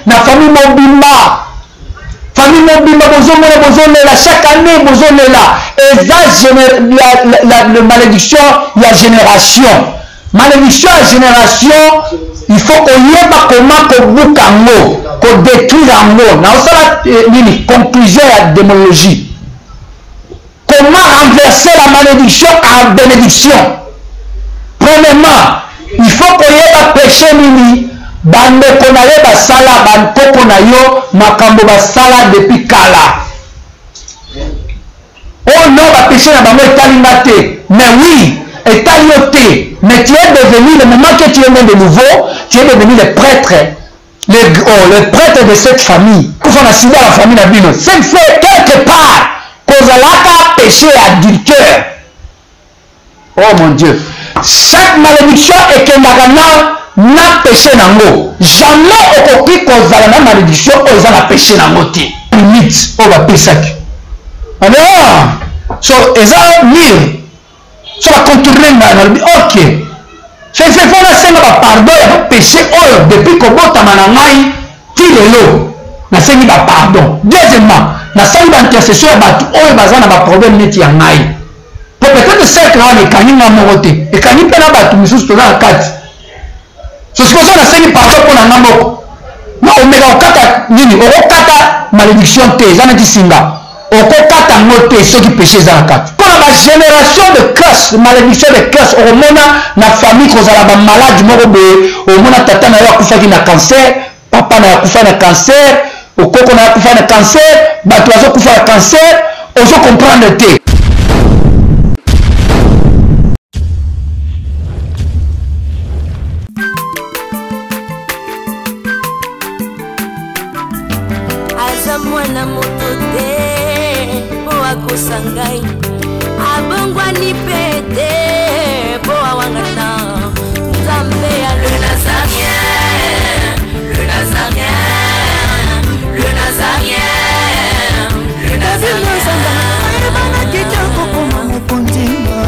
na famille mobimba. Famille mobimba, bozonela, chaque année, bozonela. Et ça, la malédiction, il y a génération. Malédiction à génération, il faut qu'on y ait pas comment qu'on boucle en mot, qu'on détruise en mot. Dans ça, une conclusion à la démonologie. Comment renverser la malédiction en bénédiction? Premièrement, il faut qu'on y ait pas péché mini. Bande qu'on a eu basala, bande qu'on a eu, makambo basala depuis kala. Oh non, va péché na bango etalimate. Mais oui, étalioté. Mais tu es devenu, le moment que tu es né de nouveau, tu es devenu le prêtre. Le prêtre de cette famille. Pour faire la la famille de la Bible. C'est fait quelque part. Kozalaka péché adultère. Oh mon Dieu. Chaque malédiction est que n'a péché nango. Jamais au coquille kozala na malédiction oza na péché nango te. Limite, on va pécher. Alors, so eza mire. So va contourner ok. C'est faut la senga ba pardon ya péché oyo depuis ko botama na ngai ti lelo. Na sengi ba pardon. Deuxièmement, na sengi ba intercession ya batu oyo bazana ba problème neti ya ngai. Pour peut-être cercle on ekani na morote. Ekani pe na batu misusu to na kati. So ce que ça na sengi pardon pour na ngamboko. Na omega okata nini? Okata malédiction te, za na tisinga. Okokata ngote ceux qui péché za kati. Pour la génération de curse, malédiction de curse, au mona na famille kozala ba malade moko be, au mona tata na yo akufa na cancer, papa na akufa na cancer, okoko na akufa na cancer, bato azo kufa na cancer, ozo comprendre te. Azamwana motote Sangai abongwani pete boa wangata Nzambe ya le Nazarien, le Nazarien, le Nazarien, le Nazarien. Bana kitoko koma mukundima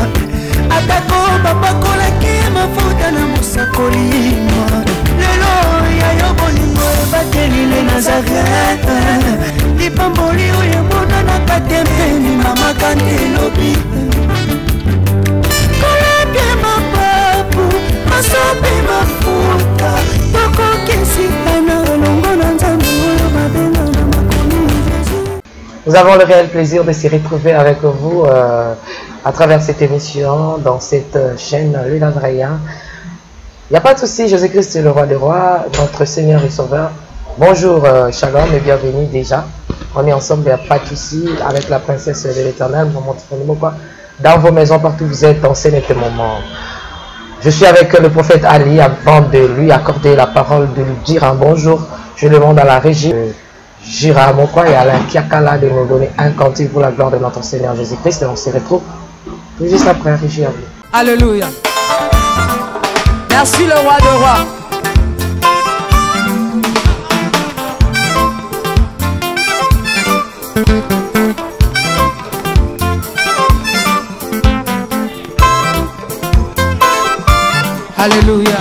atako babako la kema futa na musakolima lelo ya yobolingo bateli le Nazarien. Lipamboli oyo mona na katempeni mama kandelobi koleke mapapu masope mafuta tokokesitana olongo na nzambe oyo mabenga na makomi Jésus. Nous avons le réel plaisir de s'y retrouver avec vous à travers cette émission, dans cette chaîne Le Nazarien. Il n'y a pas de souci, Jésus-Christ est le roi des rois, notre Seigneur et Sauveur. Bonjour, shalom et bienvenue déjà. On est ensemble, il n'y a pas de souci, avec la princesse de l'Éternel, dans vos maisons, partout où vous êtes, en scène et moment. Je suis avec le prophète Ali avant de lui accorder la parole, de lui dire un bonjour. Je demande à la régie Jira Mokwa et à la Kiakala de nous donner un cantique pour la gloire de notre Seigneur Jésus-Christ. Et on se retrouve tout juste après, régie à vous. Alléluia. Merci le roi de rois. Alléluia.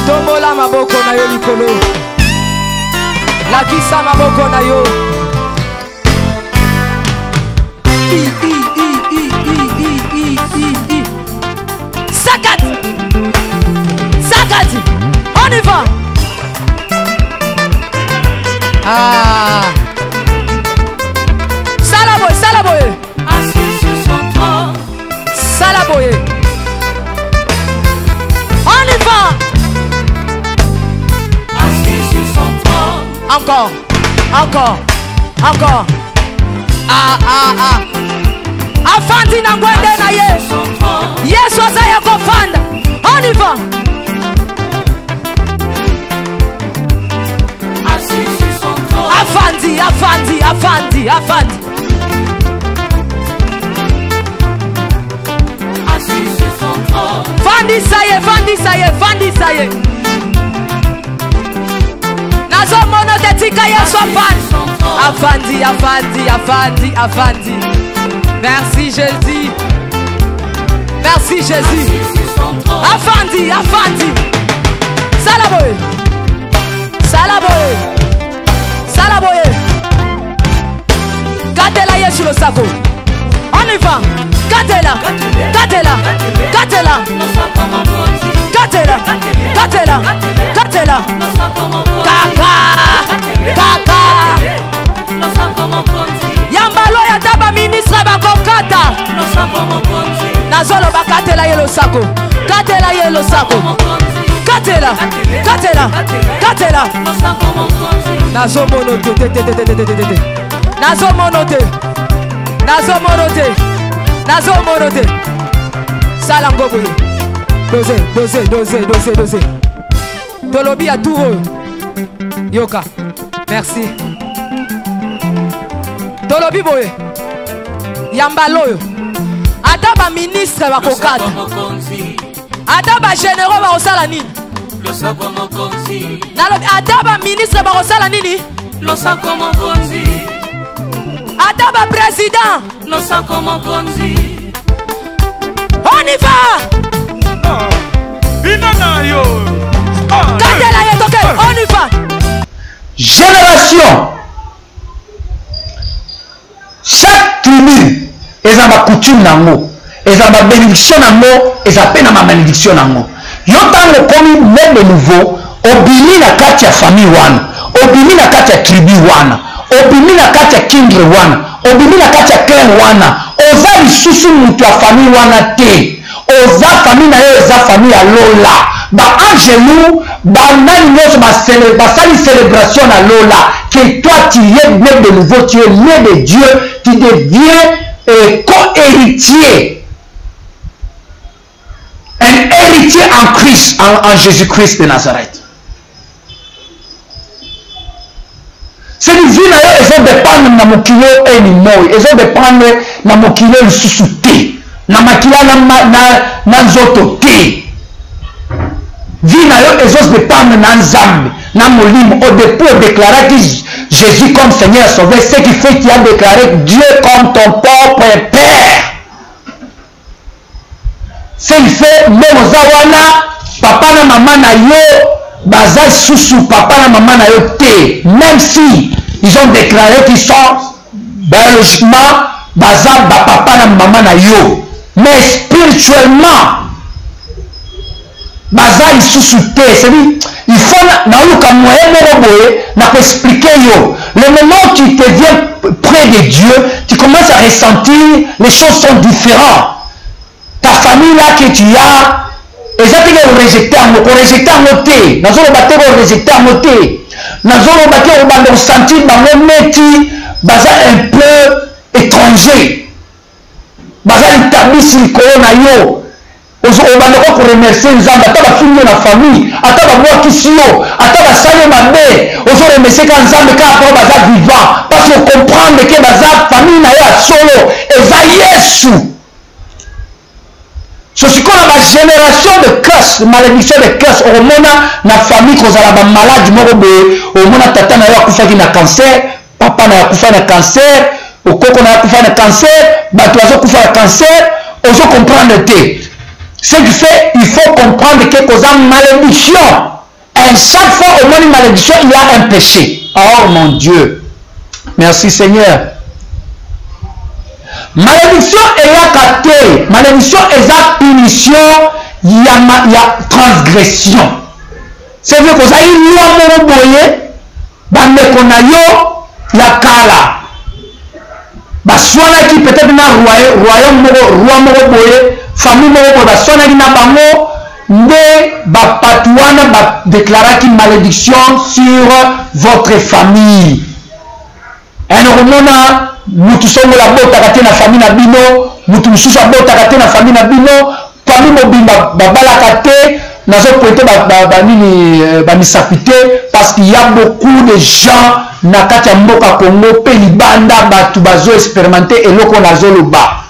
Tombola maboko na yo likolo. Lakisa maboko na yo. Sakat. Sakat. On y va. Ah. Salaboye, Salaboye. Assis sur son trône. Salaboye. On y va. Assis sur son trône. Encore, encore, encore. Ah, ah, ah. Afandi na ngwende na ye. Yesu azaya kofanda. On y va. Assis sur son trône. Afandi, Afandi, Afandi, Afandi. Assis sur son trône. Fandi saye, Fandi saye, Fandi saye. Nazo mono te tika yesu afandi afandi. Merci Jésus, merci Jésus. Afandi salaboye katela yesu le sako. On y va. Katela kaka yambalo ya taba ministre bakokata nazolo bakatela yelo sako katela nazomonote salangobo dose tolobi ya tour yoka. Merci tolobi boye yambaloyo ata ba ministre bakokata ata ba généraux bakosala nini ata ba ministre bakosala nini ata ba président on y va. On y va. Génération. Chaque tribu est ma coutume nango, est ma bénédiction nango, est à peine ma malédiction nango. Yotango komi même de nouveau, obili na kati ya famille wana, obili na kati ya tribu wana, obili na kati ya kindre wana, obili na kati ya clan wana, oza lisusu mutu ya famille wana te. Oza famille na yo eza famille ya lola. Ba angelu, ba nani nyonso ba sali célébration na lola. Que toi tu es né de nouveau, tu es né de Dieu, tu deviens co-héritier. Un héritier en Christ, en Jésus-Christ de Nazareth. C'est une vie na yo, ils ont dépendre na mokilo enimoy, ils ont dépendre na mokilo lisusu te. Na makila na nzoto te. Vie na yo ezos dépendre na nzambe na molimo au dépôt déclarer que Jésus comme Seigneur sauveur, ce qui fait qu'il a déclaré Dieu comme ton propre Père. Ce qui fait même zawana papa na maman na yo baza susu papa na maman na yo te, même si ils ont déclaré qu'ils sont biologiquement baza papa na maman na yo. Mais spirituellement, baza lisusu te, c'est-à-dire il faut na luka moyen moroboye na expliquer yo. Le moment où tu te viens près de Dieu, tu commences à ressentir les choses sont différentes. Ta famille là que tu as, exactement rejeté en te, nazolo bateko rejeté en te, nazolo bateko bande ressentir bango meti baza un peu étranger. Bazali tabisi likolo na yo obandako koremercie nzambe ata bafimi na famille ata babwakisi yo ata basali mabe ozoremercie ka nzambe kaka po baza vivant parce que comprendre ke baza famille na yo ya solo eza yesu. So sikoyo bagénération de curse, malédiction de curse omona na famille kozala bamaladi moko boye omona tata na yo akufaki na cancer, papa na yo akufa na cancer, okoko na akufa na cancer, bato azokufa na cancer, ozo comprendre te. Ce qui fait, il faut comprendre que cause malédiction. Et chaque fois au moins une malédiction, il y a un péché. Oh mon Dieu. Merci Seigneur. Malédiction est la caté. Malédiction est la punition. Il y a transgression. C'est vrai que ça y est, il y a un kala. Baswana qui peut-être na royaume roi moko boye famille moko boye baswana ki na bango nde bapatuana ba déclarer une malédiction sur votre famille. En romona mutu songo la bota kate na famille na bino, mutu mususu bota kate na famille na bino, famille mobimba babala kate nazo pointer ba nini ba misapité parce qu'il y a beaucoup de gens na kati ya mboka Congo pe libanda batu bazo expérimenter eloko nazo loba.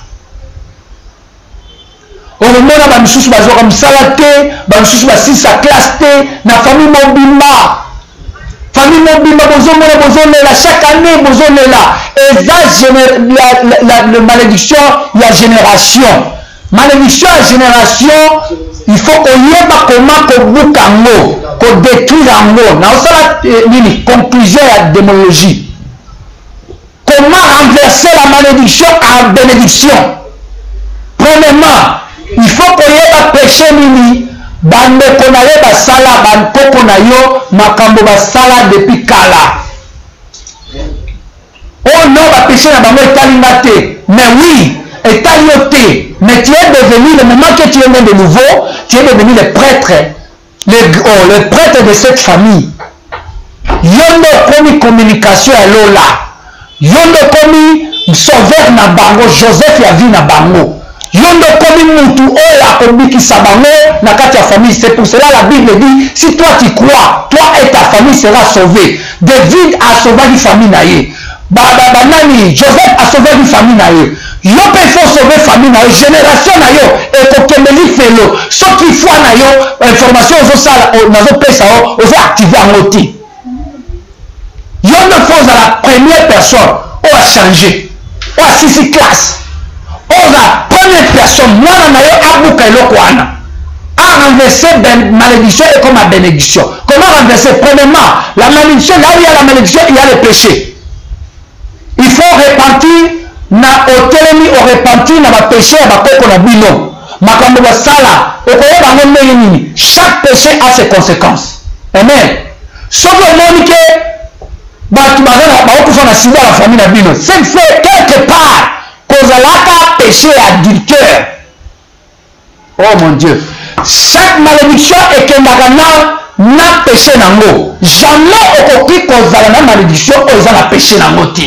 Omona ba misusu bazo kamsala te, ba misusu basisa classe te na famille mobimba. famille mobimba bozolela chaque année bozolela eza la malédiction ya génération. Malédiction ya génération, il faut koyeba comment kobuka yango, ko détruire yango. Na osala nini conclusion ya démonologie. Comment renverser la malédiction en bénédiction? Premièrement, il faut koyeba péché nini bandeko na yo basala bankoko na yo makambo basala depuis kala. Oh non, bapéché na bango etalinga te. Mais oui, etali yo te. Mais tu es devenu, le moment que tu es né de nouveau, tu es devenu le prêtre, le prêtre de cette famille. Yondo komi communication à Lola. Yondo komi sauveur na bango, Joseph ya vie na bango. Yondo komi mutu oyo akobikisa bango na kati ya famille. C'est pour cela la Bible dit, si toi tu crois, toi et ta famille sera sauvée. David a sauvé une famille na ye. Nani, Joseph a sauvé une famille na ye. Yo pe faut sauver famille na yo, génération na yo et kokemeli felo. Ce qui faut na yo, information aux sala, nazo pesa o, aux activer en oti. Yo ne faut la première personne ou a changé, ou a sisi classe. Ou la première personne, moi na yo abuka eloko wana. A renverser malédiction et comme à bénédiction. Comment renverser? Premièrement, la malédiction, là où il y a la malédiction, il y a le péché. Il faut repentir. Na otelemi o repentir na ba péché ya bakoko na bino makambo basala okoyeba ngo ndenge nini. Chaque péché a ses conséquences. Amen. Soki omoni ke bato bazala baokufa na sida la famille na bino, c'est fait quelque part kozalaka péché adultère. Oh mon Dieu, chaque malédiction ekendaka na péché nango. Jamais okoki kozala na malédiction oyo eza na péché nango te.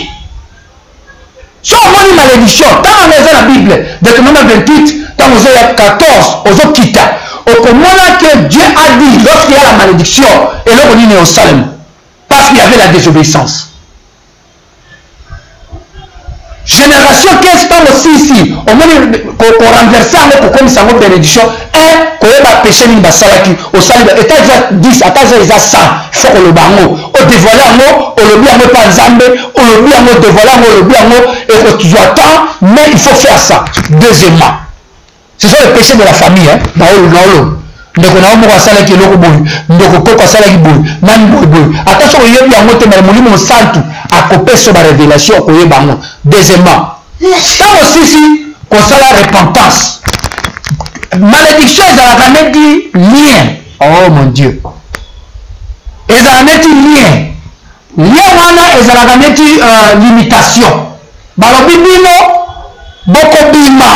Si on a une malédiction, quand on est dans la Bible, Deutéronome 28, quand on est 14, on est quitte. Au moment que Dieu a dit, lorsqu'il y a la malédiction, et là on est au Salem, parce qu'il y avait la désobéissance. Génération 15 ans aussi ici, au moment qu'on renverse pour comme ça, une bénédiction, un, qu'on va pécher une basalaki, au Salem, et t'as déjà 10, à t'as déjà 100, il faut qu'on le bango, au dévoiler en haut, au le bien pas Zambé, au le bien en dévoiler en haut, le bien en haut, et tu attends, mais il faut faire ça. Deuxièmement, ce sont les péchés de la famille, hein, ndeko na omo asala ki loko boyu ndeko koko asala ki boyu nani boyu boyu attention oyebi yango te mais molimo santu akopeso ba révélation koyeba yango. Deuxièmement, tant aussi kosala repentance, malédiction ezalaka neti lien. Oh mon Dieu, ezalaka neti lien wana ezalaka neti limitation. Balobi bino bokobima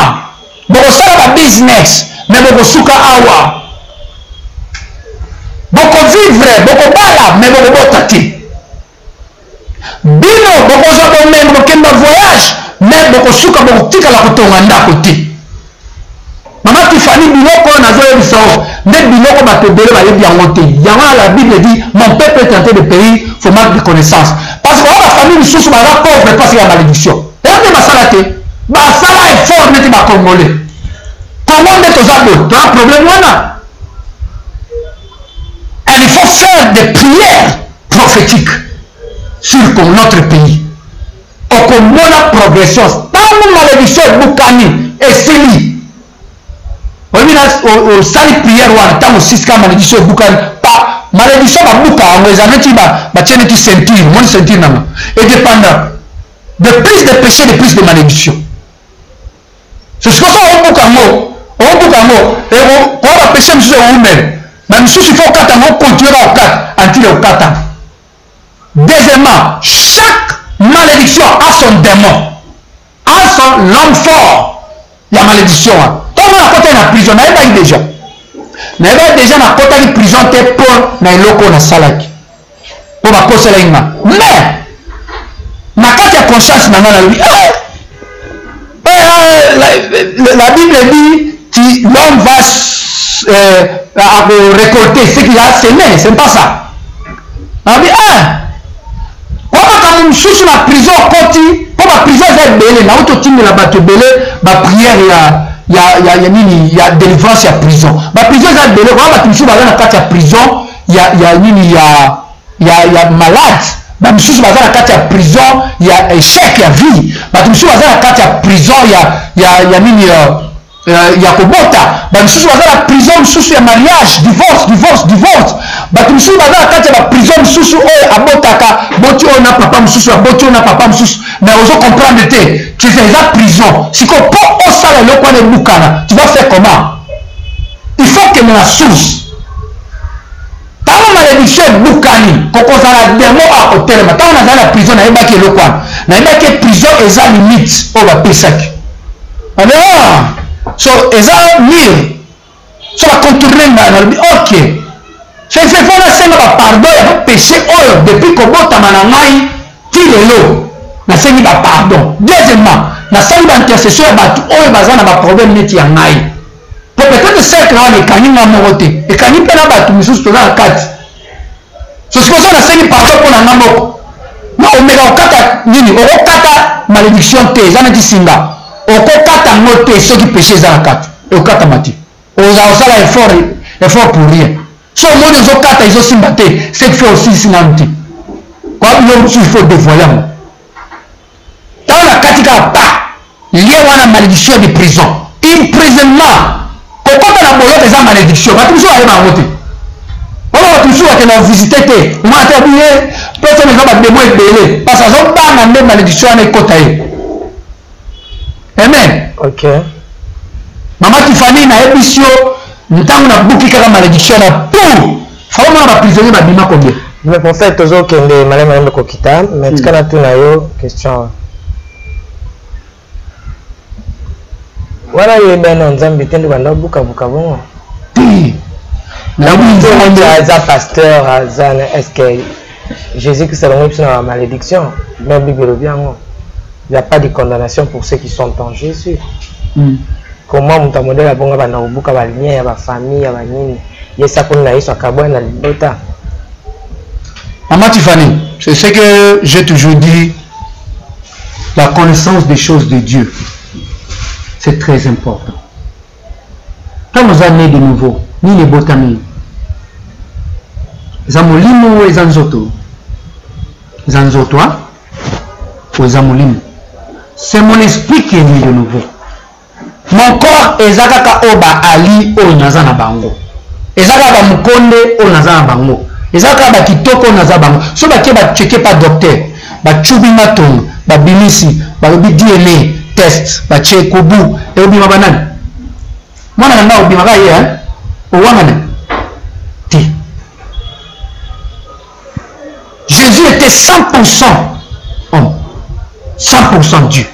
bokosala ba business mais bokosuka awa, boko vivre boko bala mais boko bota te. Bino boko za bomembo bokemba voyage mais boko suka boko tikala kotonga ndako te. Mama Tiffany biloko nazoyebisa o nde biloko bato ebele bayebi yango te. Yango la Bible dit mon peuple est tenté de périr, faut manque de connaissance. Parce que la famille lisusu baza pauvre parce qu'il y a malédiction. Eyote basala te basala effort neti bakongolais. Comment nde toza boye toza problème wana. Il faut faire des prières prophétiques sur notre pays. Au la progression, tant que malédiction est boucani et seli. Au sali prière ou tant que siska malédiction est boucani, pas malédiction va bouca, on les a mis ba tienne qui sentir, mon sentir nama. Et dépendant de plus de péché, de plus de malédiction. C'est ce que ça on bouca et on va pécher monsieur vous-même. Même si il faut qu'on continue au 4, anti au 4 ans. Deuxièmement, chaque malédiction a son démon, a son l'homme fort. La malédiction. Comment on a côté la prison, n'a pas déjà. N'a pas déjà na côté de prison pour na loko na salaki. Pour ma cause là ima. Mais na carte de conscience na ngana lui. La Bible dit l'homme va à récolter ce qu'il a semé, c'est pas ça. On dit, comment sous la prison, pour la prison, c'est belé, na auto team de la batte belé, ma prière, il y a délivrance, il y a prison. Ma prison, c'est belé, quand tu sous la carte de prison, il y a ya malade, bamisusu baza na kati ya prison ya échec ya vie, bamisusu baza na kati ya prison ya nini ya kobota, bamisusu baza na prison misusu ya mariage, divorce, bamisusu baza na kati ya prison misusu oyo abotaka boti oyo na papa misusu aboti oyo na papa misusu, mais ozo comprendre te tu fais la prison siko po osala eloko wana ebukana, tu vas faire comment? Il faut que na source tala malédiction ebukani kokozala demo a kotelema, tala nazala na prison nayebaki eloko wana, nayebaki prison eza limite oyo bapesaki. So eza mire so bacontourne nga nalobi ok fefo nasenga bapardon ya bapéché oyo depuis kobotama na ngai ti lelo nasengi bapardon. Deuxièmement nasali baintercession ya bato oyo baza na baproblème neti ya ngai, po peut-être cercle wana ekangi nga moko te, ekangi mpe na bato misusu toza na kati, so sikoso nasengi pardon mpo na nga moko na omeka kokata nini, okokata malédiction te, eza neti singa okokata yango te soki péché eza na kati ekokatama te, ozala effort pour rien. So omoni ozokata ezosimba te, c'est que fait aussi sinanu te kwa bilo mosusu il faut dévoiler yango ntango na kati kaka pa lie wana malédiction de prison imprisonnement kokota na boloko eza malédiction, bato mosusu bayeba yango te, wana bato mosusu bakenda visite te omona te abiye personne eza bademo ebele parce azobanga nde malédiction wana ekota ye. Amen. Ok. Maman Tiffany nayebisi yo ntango nabuki kaka malédiction na tout famona baprisonnier babima combien? Mais pour faire tozokende malema kokita mais tikana tuna yo question wana yebana nzambe tende banda buka bongo aza pasteur aza est-ce que Jésus Christ a donné une malédiction? Même Bible bien, il n'y a pas de condamnation pour ceux qui sont en Jésus. Comment mon modèle a bon à Naoubuka, à la famille, à la nini, il y a ça pour nous, soit Kabouan, à l'Ibota. Maman Tiffany, c'est ce que j'ai toujours dit, la connaissance des choses de Dieu, c'est très important. Quand nous sommes nés de nouveau, ni les botaniques, Zamolimo et Zanzoto, Zanzotoa, ou Zamolimo. C'est mon esprit qui est né de nouveau. Mon corps est Zakaka Oba Ali o Nazana Bango. Ezaka Mukonde o Nazana Bango. Ezaka Bakitoko Nazabango. So Bakeba checké par docteur. Bachubima Tong, Babilisi, Babi DNA, test, Bache Kobu, et Obima Banan. Moi, je n'ai Obima Baye, hein? Au Wangane. Jésus était 100% homme, 100% Dieu.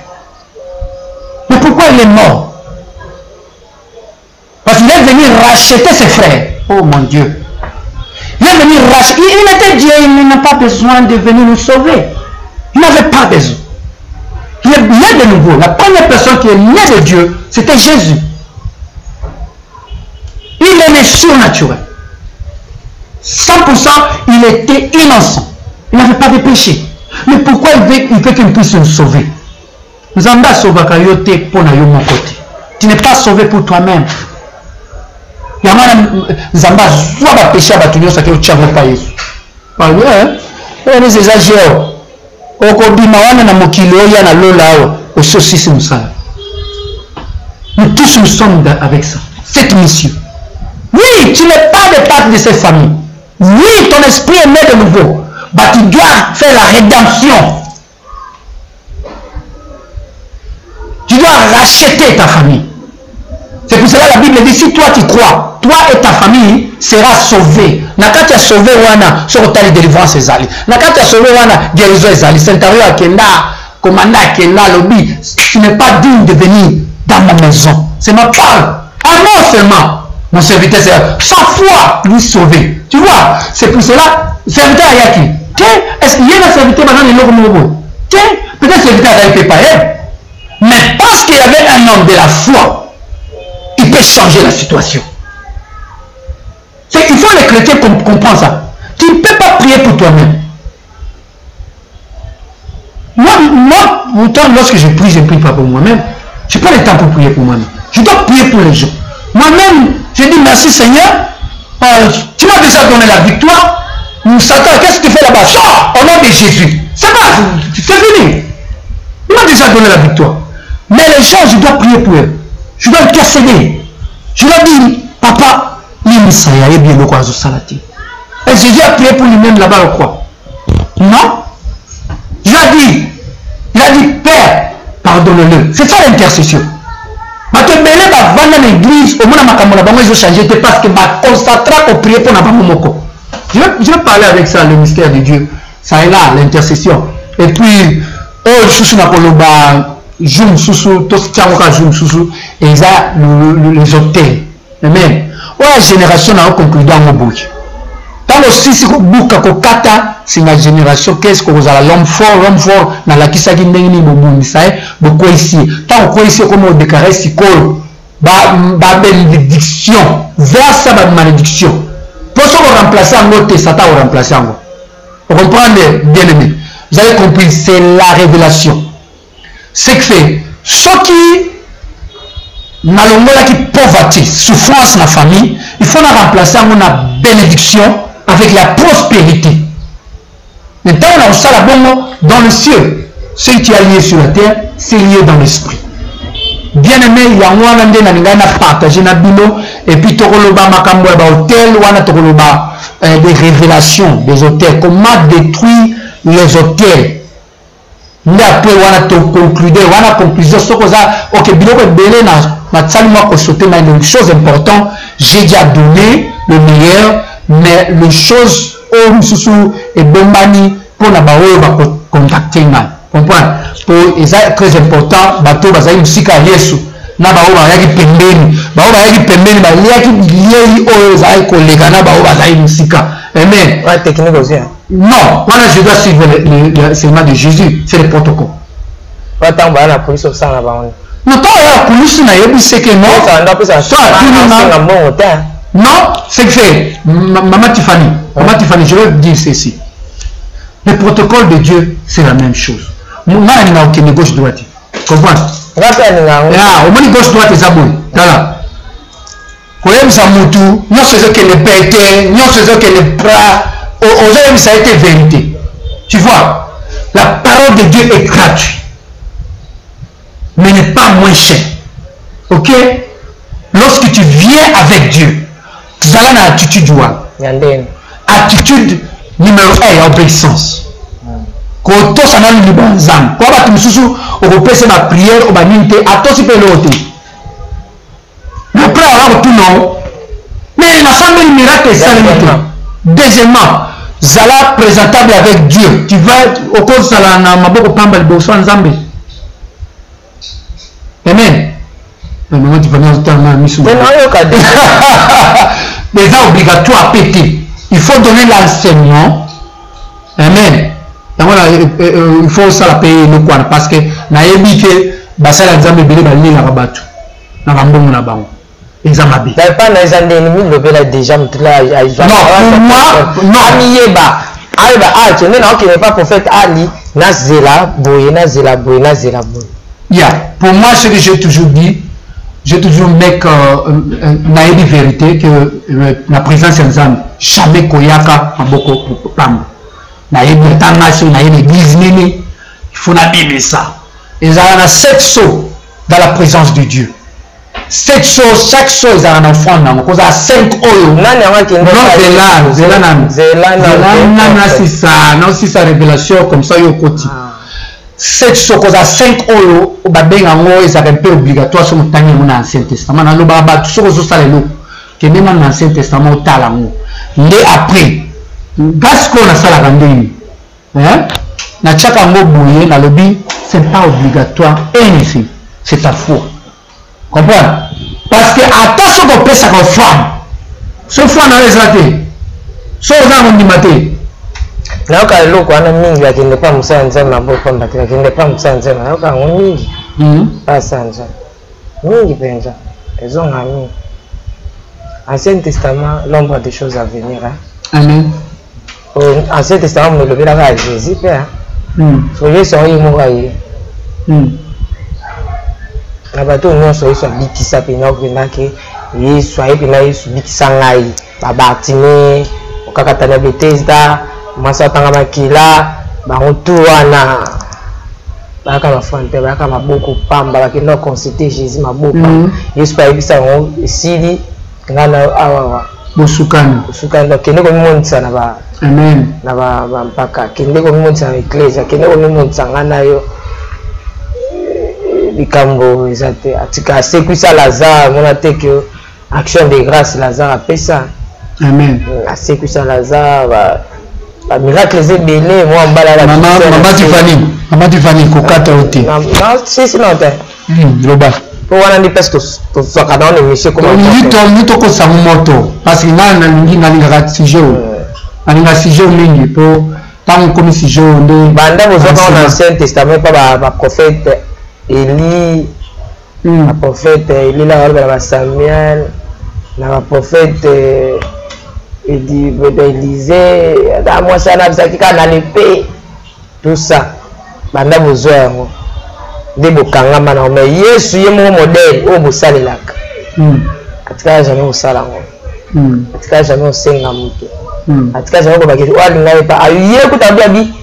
Mais pourquoi il est mort? Parce qu'il est venu racheter ses frères. Oh mon Dieu. Il est venu racheter. Il était Dieu, il n'a pas besoin de venir nous sauver. Il n'avait pas besoin. Il est né de nouveau. La première personne qui est née de Dieu, c'était Jésus. Il est né surnaturel. 100%, il était innocent. Il n'avait pas de péché. Mais pourquoi il veut qu'il puisse nous sauver? Nous avons sauvé pour mon côté. Tu n'es pas sauvé pour toi-même. Il y a Zamba soit pas péché à Batunio, ça qui est au Tchavo Païs. Ah oui, hein? On est des agents. Au Kobimawana na Mokilo, il y a Lola, au saucisses Moussala. Nous tous nous sommes avec ça. Cette mission. Oui, tu n'es pas de part de cette famille. Oui, ton esprit est né de nouveau. Bah, tu dois faire la rédemption. Tu dois racheter ta famille. C'est pour cela que la Bible dit, si toi tu crois, toi et ta famille sera sauvée. Nakati a sauvé wana, sur ta délivrance ezali. Nakati a sauvé wana, guérison ezali. Saint-Ario a kenda, commandant a kenda, lobby. Tu n'es pas digne de venir dans ma maison. C'est ma parole. Un mot seulement. Mon serviteur, c'est 100 fois lui sauver. Tu vois, c'est pour cela, serviteur a yaki. Est-ce qu'il y a un serviteur maintenant de l'homme? Peut-être serviteur a été pareil. Mais parce qu'il y avait un homme de la foi, il peut changer la situation. Il faut les chrétiens comprendre ça. Tu ne peux pas prier pour toi-même. Moi, lorsque je prie pas pour moi-même. Je n'ai pas le temps pour prier pour moi-même. Je dois prier pour les gens. Moi-même, je dis merci Seigneur. Tu m'as déjà donné la victoire. Satan, qu'est-ce que tu fais là-bas? Sors au nom de Jésus. C'est pas, c'est fini. Il m'a déjà donné la victoire. Mais les gens, je dois prier pour eux. Je dois intercéder. Je dois dire, papa, il bien le quoi, et Jésus a prié pour lui-même là-bas ou quoi? Non. Il a dit, Père, pardonne-le. C'est ça l'intercession. Ma te mêler va vendre l'église, au moins ma ils ont changé, parce que ma consacra au prier pour n'avoir je vais parler avec ça, le mystère de Dieu. Ça est là, l'intercession. Et puis, oh, sous la poloba, joum, sous, tout ce qui a joum, sous, et ça, les hôtels. Amen. Ouais, la génération a conclu dans mon bouc. Tant aussi, si vous bouc à kata, c'est la génération, qu'est-ce que vous avez l'homme fort, dans la qui s'agit de mon ça est, beaucoup ici. Tant que ici, comme on déclare, si col, bénédiction, vers sa malédiction. Pour ça, on remplace un autre, Satan va remplacer un autre. Vous comprenez, bien aimé? Vous avez compris, c'est la révélation. C'est que fait, ceux qui n'ont pas qui pauvreté, souffrance dans la famille, il faut la remplacer en la bénédiction avec la prospérité. Maintenant, on a ça la bonne dans le ciel. Ce qui est lié sur la terre, c'est lié dans l'esprit. Bien aimé, il y a un partagé na bino et puis tokoloba makambo ba hôtel wana tokoloba des révélations des hôtels, comment détruire les hôtels. Mais après wana to conclure wana conclusion ce que ça OK biloko belé na tsalima ko sauter mais une chose importante, j'ai déjà donné le meilleur mais les choses au sous et bombani pour na ba contacter mal. Comprendre? Pour c'est très important bateau bazali musika Yesu na ba oba yaki pembeni ba yaki lié o zai koleka na ba oba zai musika. Amen. Ouais, technique aussi. Non, voilà, je dois suivre le serment de Jésus, c'est le protocole. Ouais, tant bah la police au sang là-bas. Non, toi la police n'a pas c'est que non. Non, c'est que fait Maman Tiffany, je vais dire ceci. Le protocole de Dieu, c'est la même chose. Moi, il n'y a aucune gauche-droite. Comprends? Au moins, gauche-droite, c'est bon. Voilà. Quand même, ça moutou, non, c'est ce que les bêtes, non, c'est ce que les bras, aux hommes, ça a été vérité. Tu vois, la parole de Dieu est gratuite, mais n'est pas moins chère. Ok? Lorsque tu viens avec Dieu, tu as une attitude douane. Attitude numéro 1, obéissance. Quand tu as une libanzam, quand tu as ma prière, tu as aussi l'autre. Après avoir tout non, mais la femme est miracle ça. Deuxièmement, Zala présentable avec Dieu. Tu vas au cours de la Maboko Pamba Bosan Zambé. Amen. Mais tu vas nous tellement mis sous. Déjà obligatoire à péter. Il faut donner l'enseignement. Amen. Il faut ça la payer le quoi parce que na yebi que basala Nzambe belé balé la rabatu. Na bambongo na bango. Examabi. T'as pas les ennemis le déjà non, pour moi non. Amiyeba. Ah, tu n'es pas prophète Ali. Nazela boye. Yeah. Pour moi, ce que j'ai toujours dit, j'ai toujours mec naïbi vérité que la présence ensemble jamais koyaka maboko pam. Naïbi tangaso naïbi biznini. Il faut n'abîmer ça. Et ça a 7 sauts dans la présence de Dieu. 7 choses, chaque chose a un enfant dans cause à 5 euros. Non, c'est ça, non, c'est sa révélation comme ça, au quotidien. 7 choses, cause à 5 euros, au babé en haut, ils avaient un peu obligatoire sur le temps de l'Ancien Testament. Dans le baba, tout ce que vous savez, que même dans l'Ancien Testament, au talent. Mais après, parce qu'on a ça la rendue, hein, na chaque mot bouillé, dans le but, c'est pas obligatoire, et ici, c'est ta foi. Comprends? Parce que attention qu'on peut ça comme femme. Ce fois on a résulté. Ce on a maté. Là quand le quoi on mingi qui ne pas musa nzema na boko mbati qui ne pas musa nzema là quand on mingi. Pas ça nzema. Mingi penza. Ils ont ami. Ancien Testament l'ombre des choses à venir hein. Amen. Ancien Testament me le verra à Jésus père. Soyez soyez mouraille. Na bato nyonso eso bitisa pena okenda ke yesu aye pena yesu bitisa ngai babatine kakatana Bethesda masa tanga makila bango tu wana baka bafante baka maboko pamba bakenda consulter Jésus maboko Yesu pa yebisa ngo esili ngana awa bosukani kende ko monisa na ba amen na ba mpaka kende ko monisa na ecclesia kende ko monisa ngana yo bikambo ezate atika sekwisa Lazare mona teke action de grâce Lazare apesa amen asekwisa Lazare ba miracle zebele moi mbala la mama Tiffany kokata oti si non te loba pour wana ndi pesto to soka dans les monsieur comment ni to ko samu moto parce que ngana ningi ngalinga sujet alinga sujet mingi po tant comme sujet ndo banda bozoka dans l'Ancien Testament pas ba prophète Élie la prophète Élie la Samuel la prophète Élisée da moi ça na bisaki kana l'épée tout ça banda bozo yango de bokanga mana mais Yesu ye mo modèle o bosalelaka atika jamais osala ngo atika jamais osenga mutu atika jamais ko bakisi o alinga epa aye kutabia bi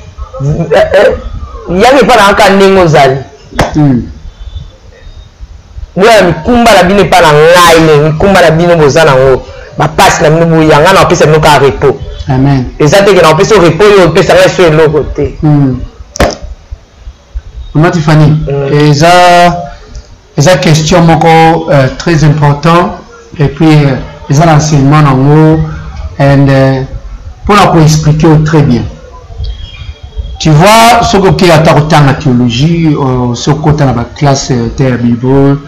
yange pa na aka ndenge ozali mwa mikumba la bino pa na ngai le mikumba la bino bozana ngo ba passe na bino yanga na opesa bino ka repos amen ezate ke na opesa repos yo opesa ngai so eloko te Mama Tiffany eza question moko très important et puis eza l'enseignement nango and pour la expliquer très bien. Tu vois ce que à ta théologie ce côté dans la classe terre bible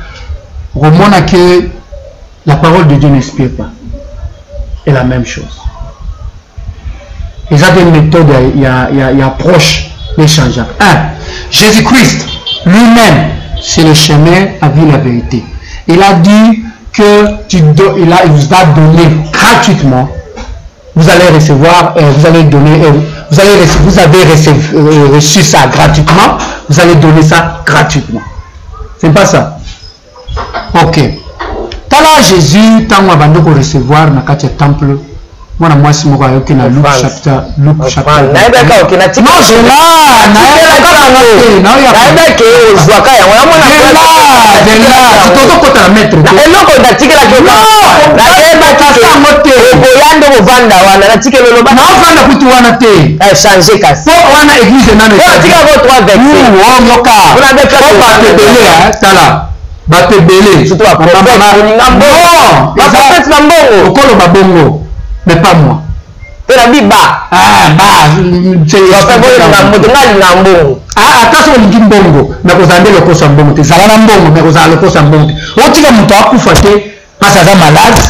remonte que la parole de Dieu n'inspire pas. C'est la même chose. Ils ont des méthodes, il y a approche échangeable. Jésus-Christ lui-même, c'est le chemin à vivre la vérité. Il a dit que il vous a donné gratuitement. Vous allez recevoir, vous avez reçu ça gratuitement. Vous allez donner ça gratuitement. C'est pas ça. Ok. Tala Jésus, tant qu'on va nous recevoir dans le temple. Moi, moi, c'est moi qui na Luc chapitre. Non, je mais pas moi. Tu la Bible. C'est attention au Gimbongo, mais vous avez le cos en bon. C'est ça l'ambongo, mais vous avez le cos en bon. On tire mon temps pour faire parce que ça malade,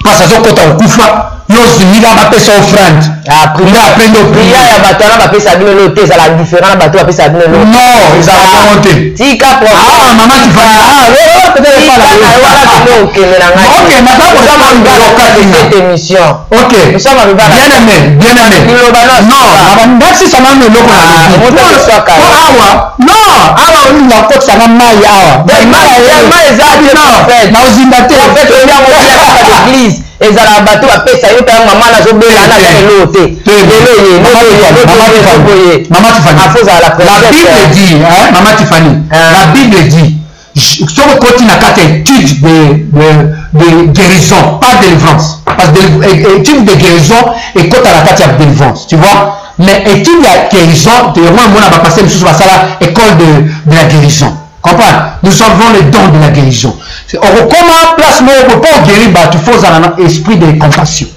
parce que ça côté au kufa. Il va appeler sa offrande. Il va apprendre au prier. Il va appeler sa binoloté. Ça la différence. Il va appeler sa binoloté. Non, ils ont monté. Tika pour. Ah, maman, tu vas. Peut-être pas là. Ok, maintenant, nous sommes arrivés à cette émission. Ok. Nous sommes arrivés à bien aimé. Bien aimé. Non, merci, ça m'a mis le loco. Non, alors, il a côté ça m'a maillé. L'église. Et ça la bateau a fait ça, il y a un maman à la belle à la loté. Maman Tiffany, la Bible dit, Maman Tiffany, la Bible dit, si on continue à faire étude de guérison, pas de délivrance. Parce que étude de guérison et quand à la carte de délivrance, tu vois. Mais étude de guérison, moi, on va passer sur l'école de la guérison. Comprends? Nous avons le don de la guérison. Comment place moi pour guérir, tu faut un esprit de compassion.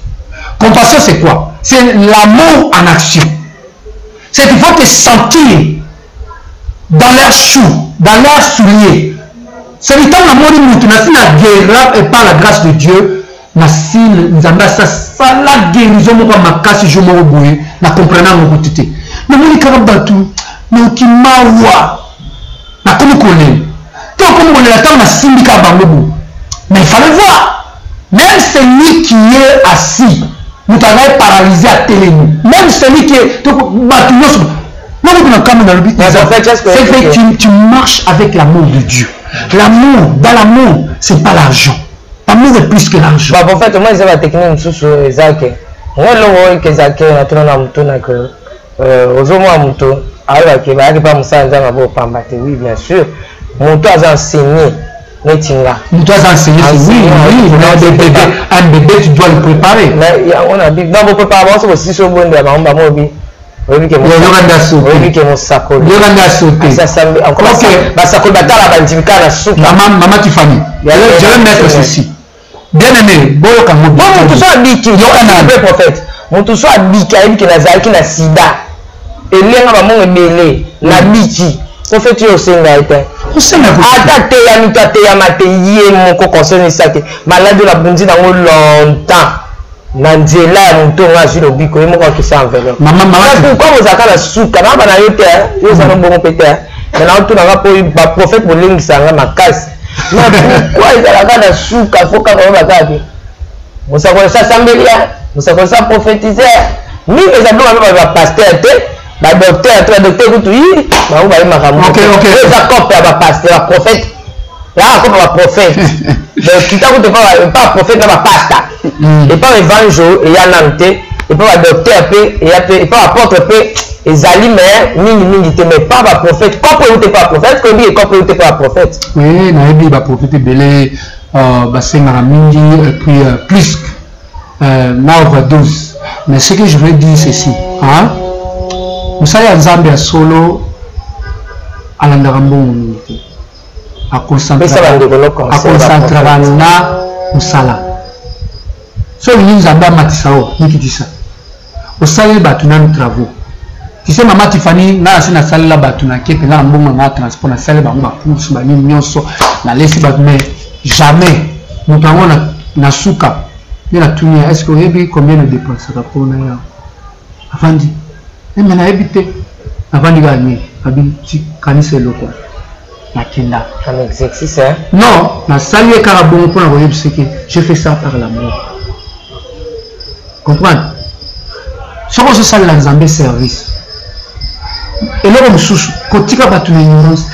Compassion, c'est quoi? C'est l'amour en action. C'est qu'il faut te sentir dans leurs choux, dans leurs souliers. C'est le temps l'amour de nous, et par la grâce de Dieu, nous avons la guérison, nous avons casse, je m'en vais, nous comprenons nos côtés. Mais nous avons battu, nous qui m'envoient. Mais il fallait voir. Même celui qui est assis, nous t'avons paralysé à télé. Même celui qui est. C'est que tu marches avec l'amour de Dieu. L'amour, dans l'amour, c'est pas l'argent. L'amour est plus que l'argent. En fait, moi, j'ai la technique sur Isaac. ngolo kezake na tuna mutuna que ozomwa muto alors que ba pas musanza ngabo pambate oui bien sûr muto a enseigné netinga muto a enseigné oui un bébé tu dois le préparer mais on a dit dans vos préparations aussi sur bonne ba mobi oui que mon sacco ça semble encore ba sacco batala bantimika na souka maman Tiffany je vais mettre ceci bien aimé boyo kango bon tout ça biki yo kana prophète tout ça biki ayi ki nazaki na sida elenga ba mo ebele na biki prophète yo senga ite ata ya mitate ya mate yé moko concerne ça te malade la bundi na longtemps na nzela ya muto nga sur le biko et moko ki ça enveloppe maman pourquoi vous akala suka na ba na yote yo ça no bon péter mais na tout na ba prophète bolingi sanga makasi mais pourquoi ils allaient dans souka faut quand on va garder on s'appelle ça sambelia on s'appelle ça prophétiser ni les ablons va pasteur ba docteur tout yi ba on va y makamu OK les accords va pasteur prophète là comme va prophète donc qui t'a pas prophète va pasteur et pas évangile et ya nanté et pas docteur et pas apôtre et ali mais mingi mais pas ba prophète quand vous n'êtes pas prophète que lui quand vous n'êtes pas prophète oui na ebi ba prophète belé ba sengara mingi et puis plus na overdose mais ce que je veux dire ceci hein vous savez Nzambe a solo alandaka mbongo a concentrer na musala so Nzambe matisao nikitisa osali batu na travaux. Tu sais, maman Tiffany, na asina salle là batu na kepe na mbongo na transport na salle ba course ba ni nyonso na laisser batu mais jamais nous avons na souka ni na tunia est-ce que vous avez combien de dépenses ça pour na ya avant dit mais na habité avant de gagner habiti kanise loko na kenda un exercice hein non na salle karabongo pour na voyer ce que je fais ça par l'amour comprendre ce que je salle la Nzambe service et là comme sous kotika batu na ignorance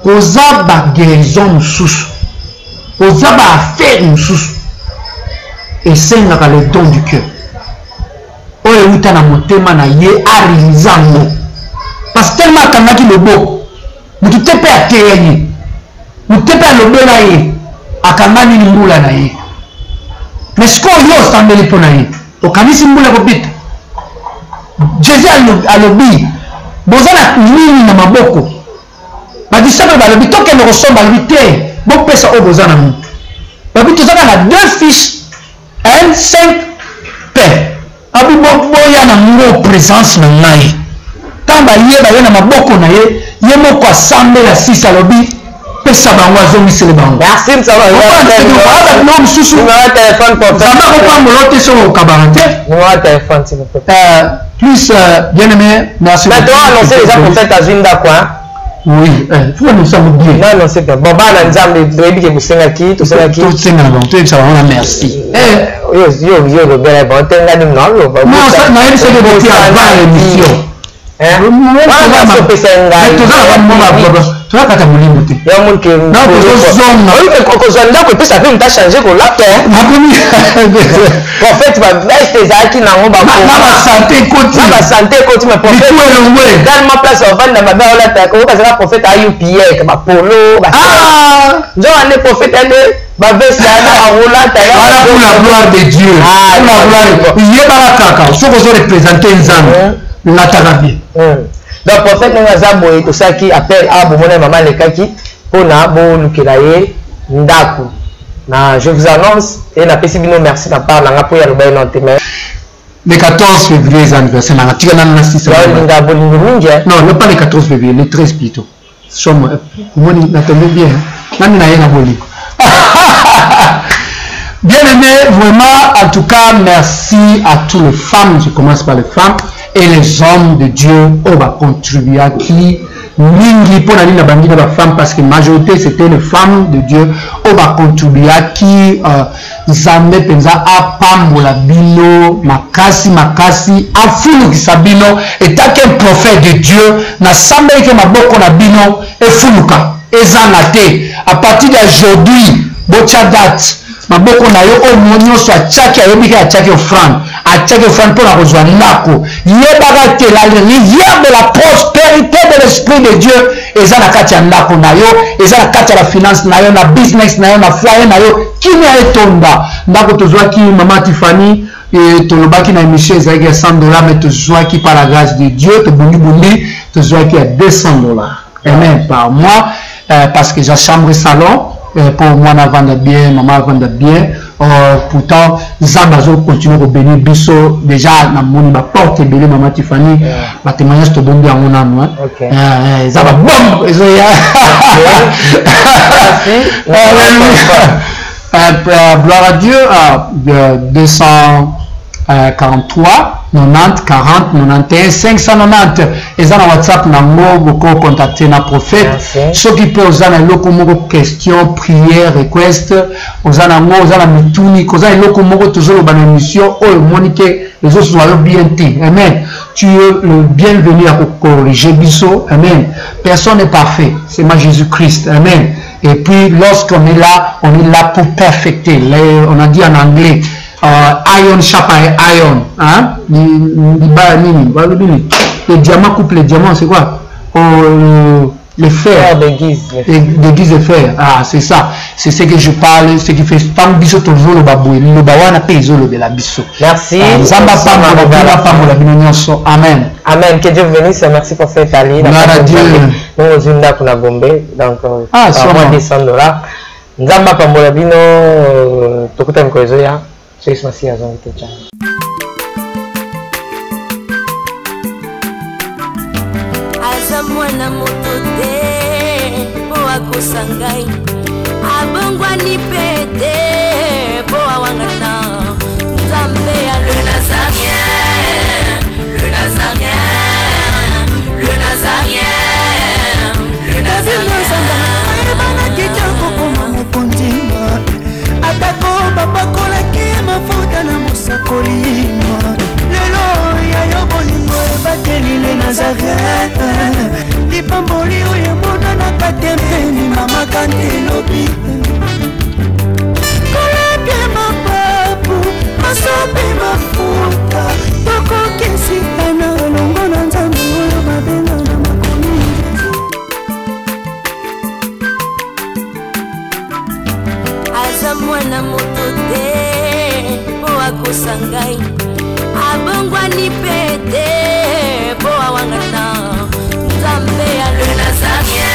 koza ba guérison sous koza ba affaire sous et c'est le don du cœur oyo uta na motema na ye arizango parce que tellement kangaki lobo mutu tepe ateyani mutu tepe lobo na ye akangani ni mbula na ye mais ce qu'on yo sambeli pona ye okanisi mbula kopita Jésus a lobby bozana nini na maboko badisaka balobi toke no resomba lobité bo pesa o bozana mu babi tozaka na 2 fils and 5 pères abi boya na ngo présence na ngai tamba ye na maboko na ye ye moko asambe la 6 alobi pesa bango azomisele bango merci ça va non mususu numéro téléphone portable ça va pas molote sur au cabaret numéro téléphone s'il vous plaît plus bien aimé merci mais toi annoncer les prophètes à Zinda quoi oui faut nous ça bien non non c'est pas bon bana nzambe doyebi ke musenga ki to senga ki to senga na bon to ça va merci yo le bel bon tenga ni non lo non ça na yé c'est de beauté avant l'émission kata molimo te ya mon ke na kozonga kozonga ko pesa pe mta changer ko lapto nakomi prophète va est ezaki nango ba na santé koti mais prophète dans ma place on va na ba ola ta ko ka sera prophète ayu pierre ba polo ba nzo ane prophète ane ba veste na ola ta voilà pour la gloire de Dieu pour la gloire yeba kaka soko zo représenter nzambe la tarabie donc prophète nga zaboye to saki appel a bomona maman lekaki pona bo lukelaye ndaku na je vous annonce et na pesi bino merci na parle nga po ya loba non te mais le 14 février anniversaire na tika na 6 non pas le 14 février le 13 plutôt somme moni na tombe bien nani na yena boli bien aimé vraiment en tout cas merci à toutes les femmes je commence par les femmes et les hommes de Dieu on va contribuer à qui mingi pour la bandi de la femme parce que majorité c'était les femmes de Dieu on va contribuer à qui zambe penza a pambola bino makasi a fulu kisabino et tant qu'un prophète de Dieu na sambe ke maboko na bino e fuluka ezanga te à partir d'aujourd'hui bocha date maboko na yo oyo nyonso atiaki ayebiki atiaki offrande mpona kozwa ndako yebaka te la rivière de la prospérité de l'esprit de Dieu eza na kati ya ndako na yo eza na kati ya la finance na yo na business na yo na foyer na yo kimia etonda ndako tozwaki mama Tiffany tolobaki na émission ezalaki ya $100 mais tozwaki par la grâce de Dieu tobungi tozwaki ya $200 amen par mois parce que j'ai chambre salon pour moi na vendre bien maman vendre bien pourtant Zamba zo continue à bénir biso déjà na moni ba porte belé maman Tiffany ba témoignage to bombe en nanu OK Zamba bombe eso ya gloire à Dieu 243 90 40 91 590 et ça na WhatsApp na mo ko contacter na prophète ceux qui peut osana loko moko question prière request osana mo osana mituni koza loko moko toujours ba émission o monique les autres sont bien té amen tu es le bienvenu à corriger biso amen personne n'est parfait c'est moi Jésus-Christ amen et puis lorsqu'on est là pour perfecter on a dit en anglais iron sharpen iron, hein? Les diamants coupent les diamants, c'est quoi? Les fers. Déguise de fer. Ah, c'est ça. C'est ce que je parle, ce qui fait tant biso toujours le baboué. Le bawana payso le de la biso. Merci. Amen. Amen. Que Dieu vous bénisse. Merci pour cette année. Nous nous unissons pour la bombe. Donc, moins $200. Nzamba pambola bino tokuta mkozo ya. Sois merci à Jean Tchan. Azamwana motote po akosangai abongwa ni pete po awangata Nzambe ya le Nazarien le Nazarien le Nazarien le Nazarien bana kitoko koma mokondima atako babakola mafuta na musakolima lelo ya yo bolingo ebateli le Nazareth lipamboli oyo emonanaka te mpeni mama kante elobi koleke mapapu masopi mafuta tokokisika na elongo na Nzambe oyo babenga na makomi aza mwana moto te akosangai abongwani pete po awangata Nzambe ya le Nazarien